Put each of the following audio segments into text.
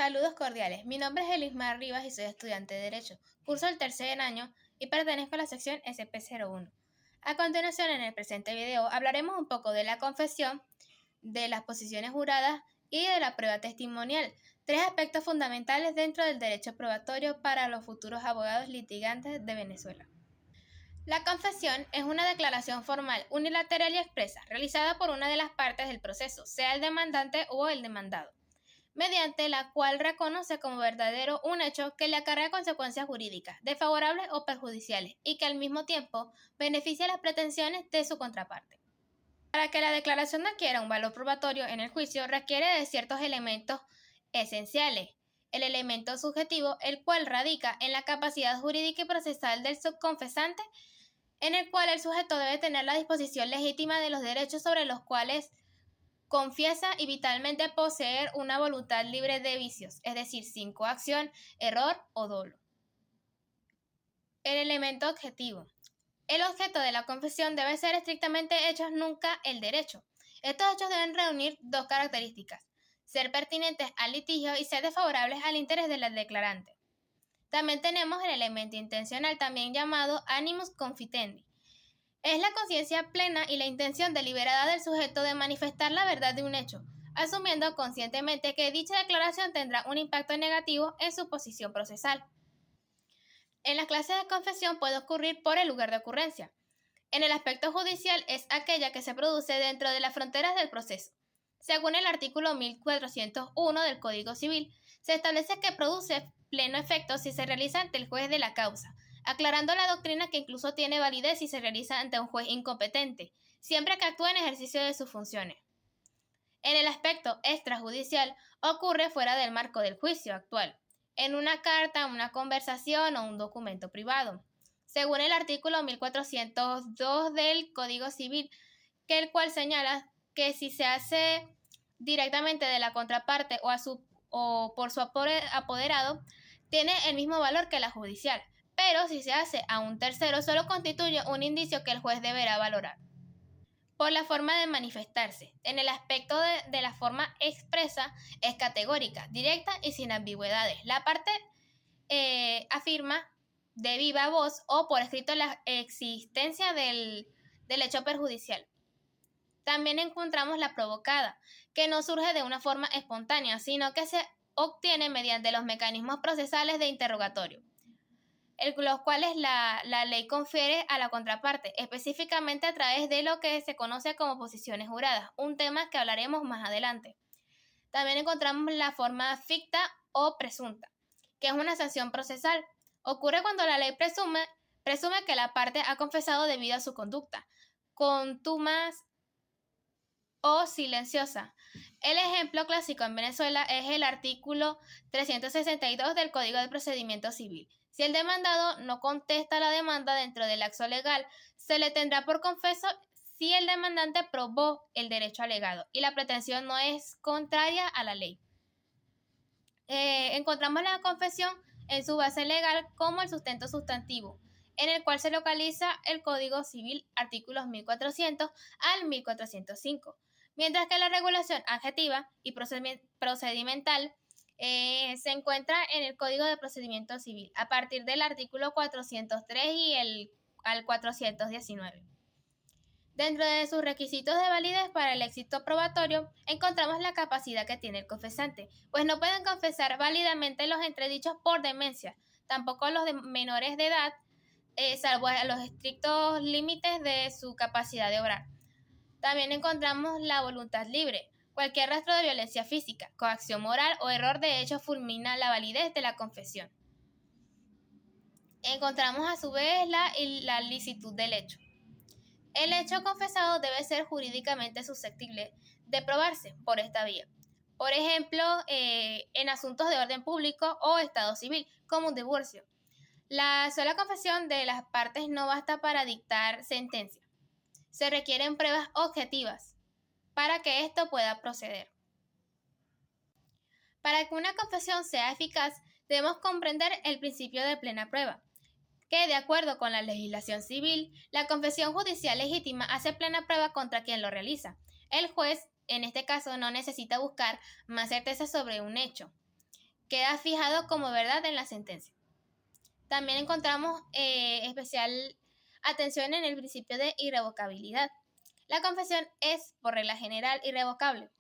Saludos cordiales, mi nombre es Elismar Rivas y soy estudiante de Derecho. Curso el tercer año y pertenezco a la sección SP01. A continuación, en el presente video, hablaremos un poco de la confesión, de las posiciones juradas y de la prueba testimonial, tres aspectos fundamentales dentro del derecho probatorio para los futuros abogados litigantes de Venezuela. La confesión es una declaración formal, unilateral y expresa, realizada por una de las partes del proceso, sea el demandante o el demandado, mediante la cual reconoce como verdadero un hecho que le acarrea consecuencias jurídicas, desfavorables o perjudiciales, y que al mismo tiempo beneficia las pretensiones de su contraparte. Para que la declaración adquiera un valor probatorio en el juicio, requiere de ciertos elementos esenciales. El elemento subjetivo, el cual radica en la capacidad jurídica y procesal del subconfesante, en el cual el sujeto debe tener la disposición legítima de los derechos sobre los cuales confiesa y vitalmente poseer una voluntad libre de vicios, es decir, sin coacción, error o dolo. El elemento objetivo. El objeto de la confesión debe ser estrictamente hechos, nunca el derecho. Estos hechos deben reunir dos características: ser pertinentes al litigio y ser desfavorables al interés del declarante. También tenemos el elemento intencional, también llamado animus confitendi. Es la conciencia plena y la intención deliberada del sujeto de manifestar la verdad de un hecho, asumiendo conscientemente que dicha declaración tendrá un impacto negativo en su posición procesal. En las clases de confesión puede ocurrir por el lugar de ocurrencia. En el aspecto judicial es aquella que se produce dentro de las fronteras del proceso. Según el artículo 1401 del Código Civil, se establece que produce pleno efecto si se realiza ante el juez de la causa, aclarando la doctrina que incluso tiene validez si se realiza ante un juez incompetente, siempre que actúe en ejercicio de sus funciones. En el aspecto extrajudicial, ocurre fuera del marco del juicio actual, en una carta, una conversación o un documento privado. Según el artículo 1402 del Código Civil, el cual señala que si se hace directamente de la contraparte o por su apoderado, tiene el mismo valor que la judicial, pero si se hace a un tercero solo constituye un indicio que el juez deberá valorar. Por la forma de manifestarse. En el aspecto de la forma expresa es categórica, directa y sin ambigüedades. La parte afirma de viva voz o por escrito la existencia del hecho perjudicial. También encontramos la provocada, que no surge de una forma espontánea, sino que se obtiene mediante los mecanismos procesales de interrogatorio, los cuales la ley confiere a la contraparte, específicamente a través de lo que se conoce como posiciones juradas, un tema que hablaremos más adelante. También encontramos la forma ficta o presunta, que es una sanción procesal. Ocurre cuando la ley presume que la parte ha confesado debido a su conducta contumaz o silenciosa. El ejemplo clásico en Venezuela es el artículo 362 del Código de Procedimiento Civil. Si el demandado no contesta la demanda dentro del lapso legal, se le tendrá por confeso si el demandante probó el derecho alegado y la pretensión no es contraria a la ley. Encontramos la confesión en su base legal como el sustento sustantivo, en el cual se localiza el Código Civil, artículos 1400 al 1405, mientras que la regulación adjetiva y procedimental se encuentra en el Código de Procedimiento Civil, a partir del artículo 403 y al 419. Dentro de sus requisitos de validez para el éxito probatorio, encontramos la capacidad que tiene el confesante, pues no pueden confesar válidamente los entredichos por demencia, tampoco los de menores de edad, salvo a los estrictos límites de su capacidad de obrar. También encontramos la voluntad libre. Cualquier rastro de violencia física, coacción moral o error de hecho fulmina la validez de la confesión. Encontramos a su vez la licitud del hecho. El hecho confesado debe ser jurídicamente susceptible de probarse por esta vía. Por ejemplo, en asuntos de orden público o estado civil, como un divorcio. La sola confesión de las partes no basta para dictar sentencia. Se requieren pruebas objetivas para que esto pueda proceder. Para que una confesión sea eficaz, debemos comprender el principio de plena prueba, que, de acuerdo con la legislación civil, la confesión judicial legítima hace plena prueba contra quien lo realiza. El juez, en este caso, no necesita buscar más certeza sobre un hecho queda fijado como verdad en la sentencia. También encontramos especial atención en el principio de irrevocabilidad. La confesión es, por regla general, irrevocable.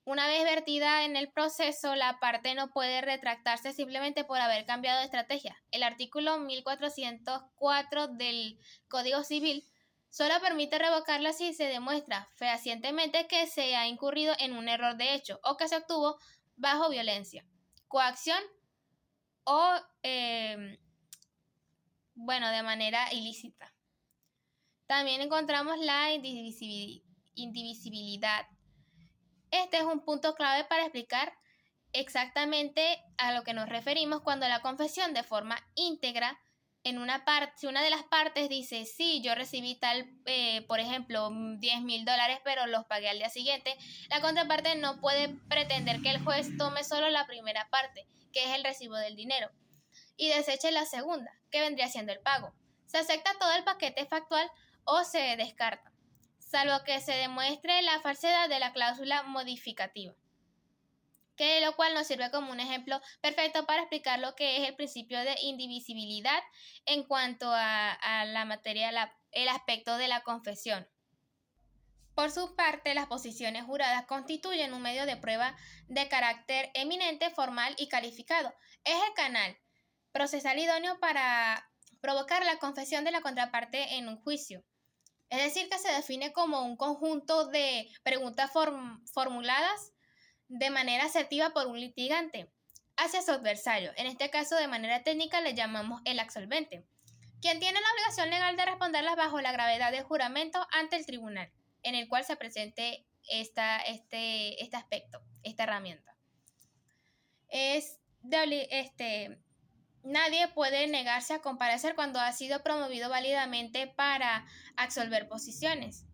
Una vez vertida en el proceso, la parte no puede retractarse simplemente por haber cambiado de estrategia. El artículo 1404 del Código Civil solo permite revocarla si se demuestra fehacientemente que se ha incurrido en un error de hecho o que se obtuvo bajo violencia, coacción o, de manera ilícita. También encontramos la indivisibilidad. Este es un punto clave para explicar exactamente a lo que nos referimos cuando la confesión de forma íntegra en una parte, si una de las partes dice, sí, yo recibí tal, por ejemplo, $10,000, pero los pagué al día siguiente, la contraparte no puede pretender que el juez tome solo la primera parte, que es el recibo del dinero, y deseche la segunda, que vendría siendo el pago. Se acepta todo el paquete factual o se descarta, salvo que se demuestre la falsedad de la cláusula modificativa, que lo cual nos sirve como un ejemplo perfecto para explicar lo que es el principio de indivisibilidad en cuanto a la materia, el aspecto de la confesión. Por su parte, las posiciones juradas constituyen un medio de prueba de carácter eminente, formal y calificado. Es el canal procesal idóneo para provocar la confesión de la contraparte en un juicio. Es decir, que se define como un conjunto de preguntas formuladas de manera asertiva por un litigante hacia su adversario. En este caso, de manera técnica, le llamamos el absolvente, quien tiene la obligación legal de responderlas bajo la gravedad del juramento ante el tribunal en el cual se presente este aspecto, esta herramienta. Nadie puede negarse a comparecer cuando ha sido promovido válidamente para absolver posiciones.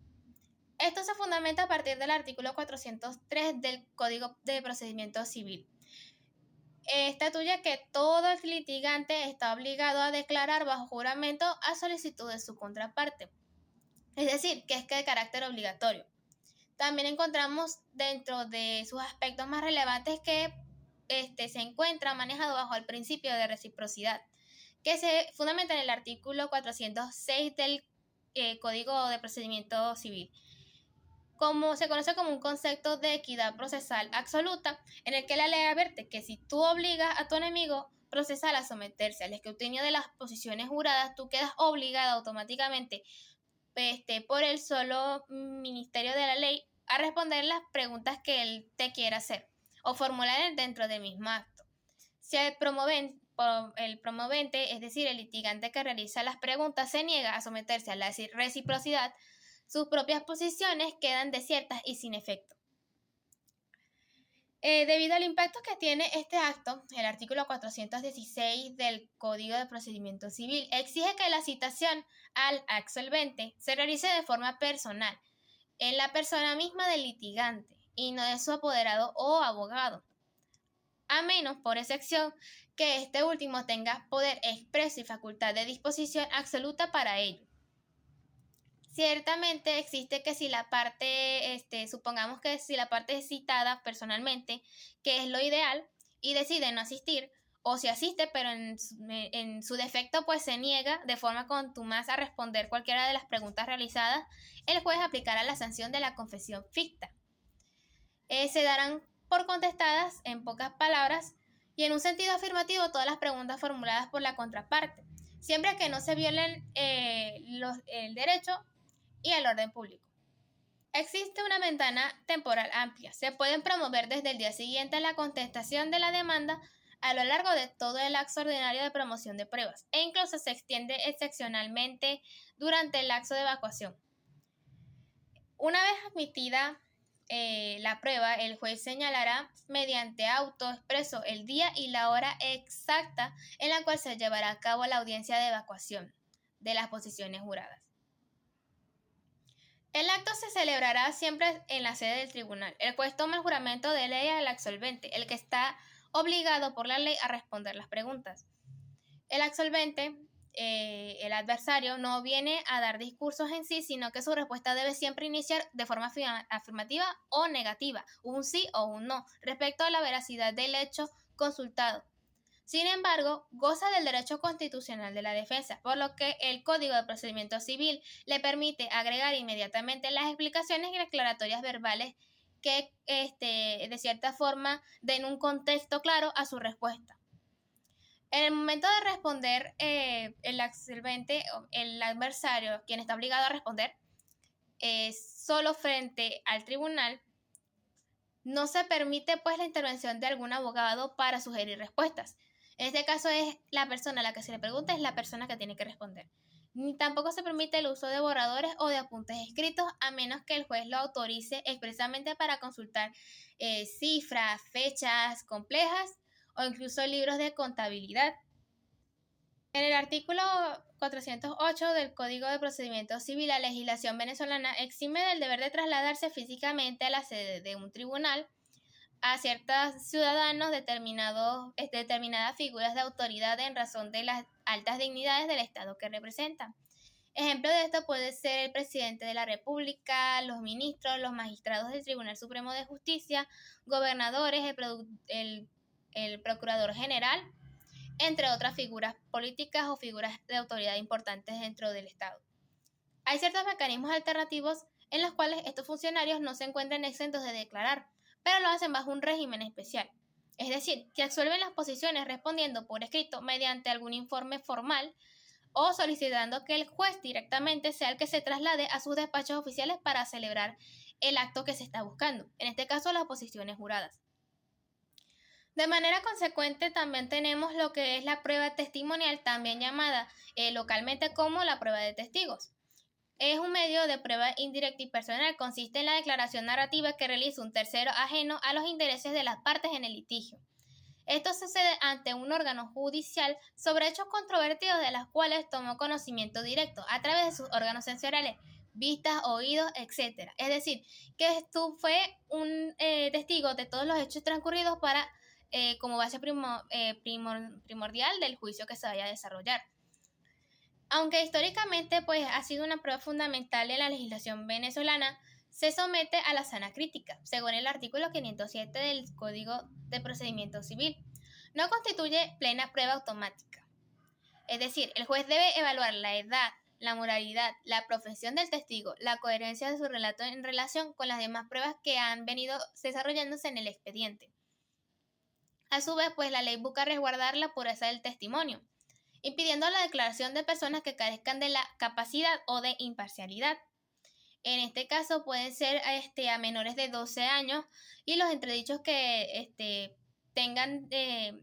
Esto se fundamenta a partir del artículo 403 del Código de Procedimiento Civil. Estatuye que todo el litigante está obligado a declarar bajo juramento a solicitud de su contraparte. Es decir, que es de carácter obligatorio. También encontramos dentro de sus aspectos más relevantes que se encuentra manejado bajo el principio de reciprocidad, que se fundamenta en el artículo 406 del Código de Procedimiento Civil. Como se conoce como un concepto de equidad procesal absoluta, en el que la ley advierte que si tú obligas a tu enemigo procesal a someterse al escrutinio de las posiciones juradas, tú quedas obligada automáticamente por el solo ministerio de la ley a responder las preguntas que él te quiera hacer o formular dentro del mismo acto. Si el promovente, es decir, el litigante que realiza las preguntas, se niega a someterse a la reciprocidad, sus propias posiciones quedan desiertas y sin efecto. Debido al impacto que tiene este acto, el artículo 416 del Código de Procedimiento Civil exige que la citación al absolvente se realice de forma personal, en la persona misma del litigante, y no de su apoderado o abogado, a menos, por excepción, que este último tenga poder expreso y facultad de disposición absoluta para ello. Ciertamente existe que si la parte, supongamos que si la parte es citada personalmente, que es lo ideal, y decide no asistir, o si asiste pero en su defecto pues se niega de forma contumaz a responder cualquiera de las preguntas realizadas, el juez aplicará la sanción de la confesión ficta. Se darán por contestadas en pocas palabras y en un sentido afirmativo todas las preguntas formuladas por la contraparte, siempre que no se violen el derecho y el orden público. Existe una ventana temporal amplia. Se pueden promover desde el día siguiente a la contestación de la demanda a lo largo de todo el lapso ordinario de promoción de pruebas e incluso se extiende excepcionalmente durante el lapso de evacuación. Una vez admitida la prueba, el juez señalará mediante auto expreso el día y la hora exacta en la cual se llevará a cabo la audiencia de evacuación de las posiciones juradas. El acto se celebrará siempre en la sede del tribunal. El juez toma el juramento de ley al absolvente, el que está obligado por la ley a responder las preguntas. El absolvente el adversario no viene a dar discursos en sí, sino que su respuesta debe siempre iniciar de forma afirmativa o negativa, un sí o un no, respecto a la veracidad del hecho consultado. Sin embargo, goza del derecho constitucional de la defensa, por lo que el Código de Procedimiento Civil le permite agregar inmediatamente las explicaciones y declaratorias verbales que, de cierta forma, den un contexto claro a su respuesta. En el momento de responder, el absolvente, el adversario, quien está obligado a responder, solo frente al tribunal, no se permite pues la intervención de algún abogado para sugerir respuestas. En este caso es la persona a la que se le pregunta, es la persona que tiene que responder. Ni tampoco se permite el uso de borradores o de apuntes escritos, a menos que el juez lo autorice expresamente para consultar cifras, fechas complejas o incluso libros de contabilidad. En el artículo 408 del Código de Procedimiento Civil, la legislación venezolana exime del deber de trasladarse físicamente a la sede de un tribunal a ciertos ciudadanos determinadas figuras de autoridad en razón de las altas dignidades del Estado que representan. Ejemplo de esto puede ser el presidente de la República, los ministros, los magistrados del Tribunal Supremo de Justicia, gobernadores, el procurador general, entre otras figuras políticas o figuras de autoridad importantes dentro del Estado. Hay ciertos mecanismos alternativos en los cuales estos funcionarios no se encuentran exentos de declarar, pero lo hacen bajo un régimen especial. Es decir, que absuelven las posiciones respondiendo por escrito mediante algún informe formal o solicitando que el juez directamente sea el que se traslade a sus despachos oficiales para celebrar el acto que se está buscando, en este caso las posiciones juradas. De manera consecuente, también tenemos lo que es la prueba testimonial, también llamada localmente como la prueba de testigos. Es un medio de prueba indirecta y personal. Consiste en la declaración narrativa que realiza un tercero ajeno a los intereses de las partes en el litigio. Esto sucede ante un órgano judicial sobre hechos controvertidos de los cuales tomó conocimiento directo a través de sus órganos sensoriales, vistas, oídos, etc. Es decir, que tú fue un testigo de todos los hechos transcurridos para como base primordial del juicio que se vaya a desarrollar. Aunque históricamente pues, ha sido una prueba fundamental en la legislación venezolana, se somete a la sana crítica, según el artículo 507 del Código de Procedimiento Civil. No constituye plena prueba automática. Es decir, el juez debe evaluar la edad, la moralidad, la profesión del testigo, la coherencia de su relato en relación con las demás pruebas que han venido desarrollándose en el expediente. A su vez, pues la ley busca resguardar la pureza del testimonio, impidiendo la declaración de personas que carezcan de la capacidad o de imparcialidad. En este caso pueden ser a menores de 12 años y los entredichos que tengan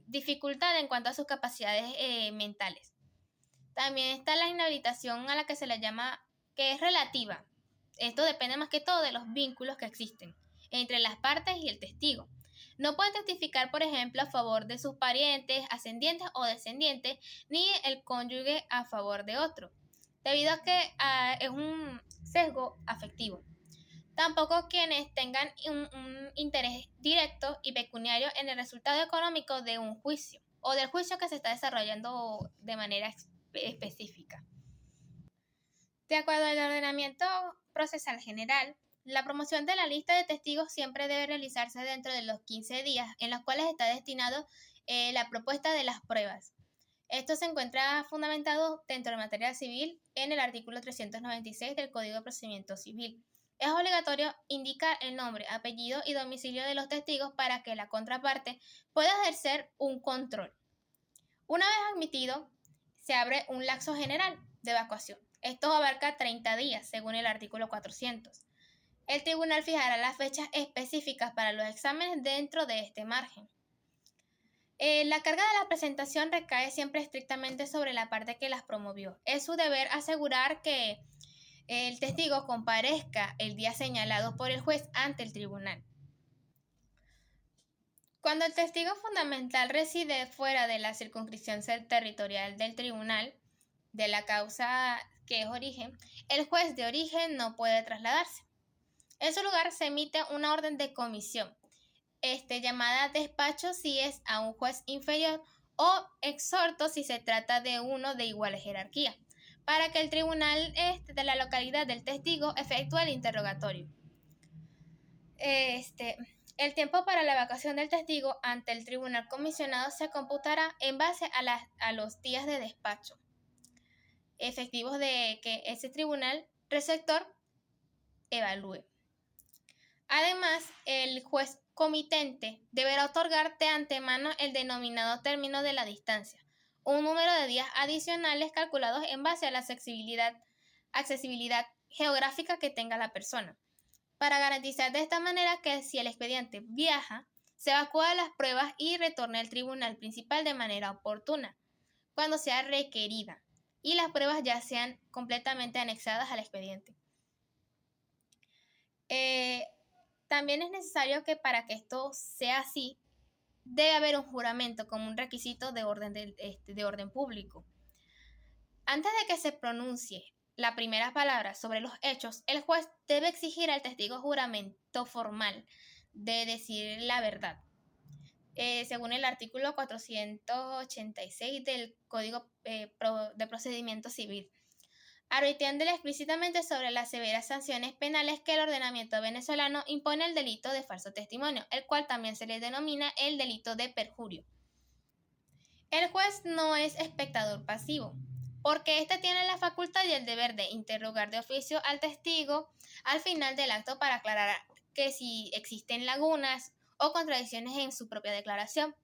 dificultad en cuanto a sus capacidades mentales. También está la inhabilitación a la que se le llama, que es relativa. Esto depende más que todo de los vínculos que existen entre las partes y el testigo. No puede testificar, por ejemplo, a favor de sus parientes, ascendientes o descendientes, ni el cónyuge a favor de otro, debido a que es un sesgo afectivo. Tampoco quienes tengan un interés directo y pecuniario en el resultado económico de un juicio o del juicio que se está desarrollando de manera específica. De acuerdo al ordenamiento procesal general, la promoción de la lista de testigos siempre debe realizarse dentro de los 15 días en los cuales está destinado la propuesta de las pruebas. Esto se encuentra fundamentado dentro de materia civil en el artículo 396 del Código de Procedimiento Civil. Es obligatorio indicar el nombre, apellido y domicilio de los testigos para que la contraparte pueda ejercer un control. Una vez admitido, se abre un lapso general de evacuación. Esto abarca 30 días, según el artículo 400. El tribunal fijará las fechas específicas para los exámenes dentro de este margen. La carga de la presentación recae siempre estrictamente sobre la parte que las promovió. Es su deber asegurar que el testigo comparezca el día señalado por el juez ante el tribunal. Cuando el testigo fundamental reside fuera de la circunscripción territorial del tribunal, de la causa que es origen, el juez de origen no puede trasladarse. En su lugar se emite una orden de comisión, llamada despacho si es a un juez inferior o exhorto si se trata de uno de igual jerarquía, para que el tribunal de la localidad del testigo efectúe el interrogatorio. El tiempo para la evacuación del testigo ante el tribunal comisionado se computará en base a los días de despacho efectivos de que ese tribunal receptor evalúe. Además, el juez comitente deberá otorgar de antemano el denominado término de la distancia, un número de días adicionales calculados en base a la accesibilidad geográfica que tenga la persona, para garantizar de esta manera que si el expediente viaja, se evacúa las pruebas y retorne al tribunal principal de manera oportuna, cuando sea requerida, y las pruebas ya sean completamente anexadas al expediente. También es necesario que para que esto sea así, debe haber un juramento como un requisito de orden público. Antes de que se pronuncie la primera palabra sobre los hechos, el juez debe exigir al testigo juramento formal de decir la verdad, según el artículo 486 del Código de Procedimiento Civil, advirtiéndole explícitamente sobre las severas sanciones penales que el ordenamiento venezolano impone al delito de falso testimonio, el cual también se le denomina el delito de perjurio. El juez no es espectador pasivo, porque éste tiene la facultad y el deber de interrogar de oficio al testigo al final del acto para aclarar que si existen lagunas o contradicciones en su propia declaración.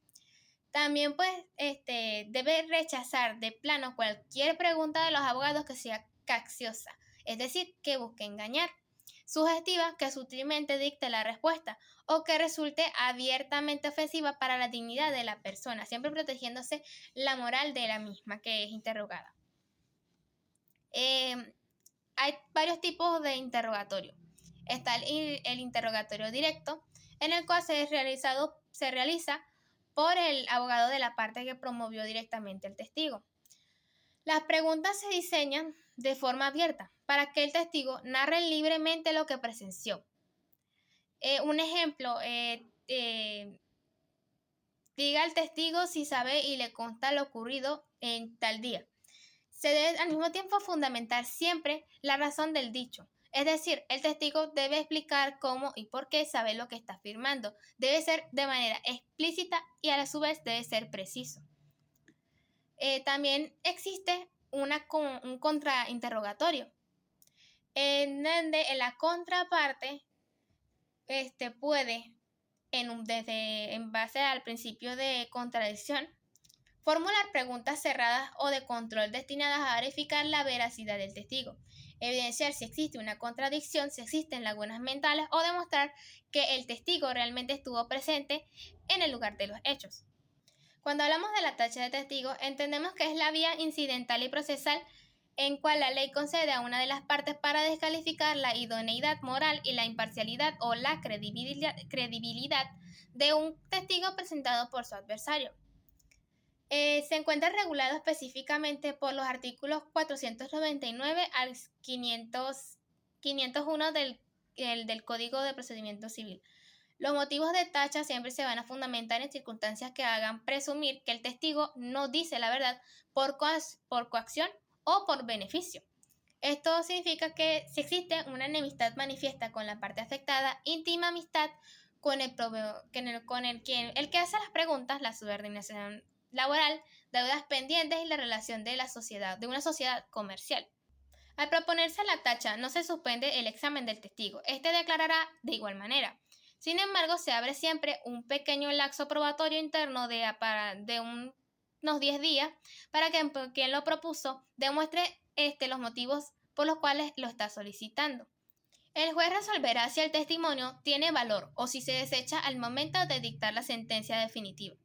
También debe rechazar de plano cualquier pregunta de los abogados que sea capciosa, es decir, que busque engañar, sugestiva, que sutilmente dicte la respuesta o que resulte abiertamente ofensiva para la dignidad de la persona, siempre protegiéndose la moral de la misma que es interrogada. Hay varios tipos de interrogatorio. Está el interrogatorio directo, en el cual se realiza por el abogado de la parte que promovió directamente el testigo. Las preguntas se diseñan de forma abierta para que el testigo narre libremente lo que presenció. Un ejemplo, diga al testigo si sabe y le consta lo ocurrido en tal día. Se debe al mismo tiempo fundamentar siempre la razón del dicho. Es decir, el testigo debe explicar cómo y por qué sabe lo que está afirmando. Debe ser de manera explícita y a su vez debe ser preciso. También existe un contrainterrogatorio, en donde en la contraparte puede, en base al principio de contradicción, formular preguntas cerradas o de control destinadas a verificar la veracidad del testigo, evidenciar si existe una contradicción, si existen lagunas mentales o demostrar que el testigo realmente estuvo presente en el lugar de los hechos. Cuando hablamos de la tacha de testigo, entendemos que es la vía incidental y procesal en cual la ley concede a una de las partes para descalificar la idoneidad moral y la imparcialidad o la credibilidad de un testigo presentado por su adversario. Se encuentra regulado específicamente por los artículos 499 al 501 del Código de Procedimiento Civil. Los motivos de tacha siempre se van a fundamentar en circunstancias que hagan presumir que el testigo no dice la verdad por coacción o por beneficio. Esto significa que si existe una enemistad manifiesta con la parte afectada, íntima amistad con el que hace las preguntas, la subordinación laboral, deudas pendientes y la relación de una sociedad comercial. Al proponerse la tacha, no se suspende el examen del testigo. Este declarará de igual manera. Sin embargo, se abre siempre un pequeño lapso probatorio interno de unos 10 días para que quien lo propuso demuestre los motivos por los cuales lo está solicitando. El juez resolverá si el testimonio tiene valor o si se desecha al momento de dictar la sentencia definitiva.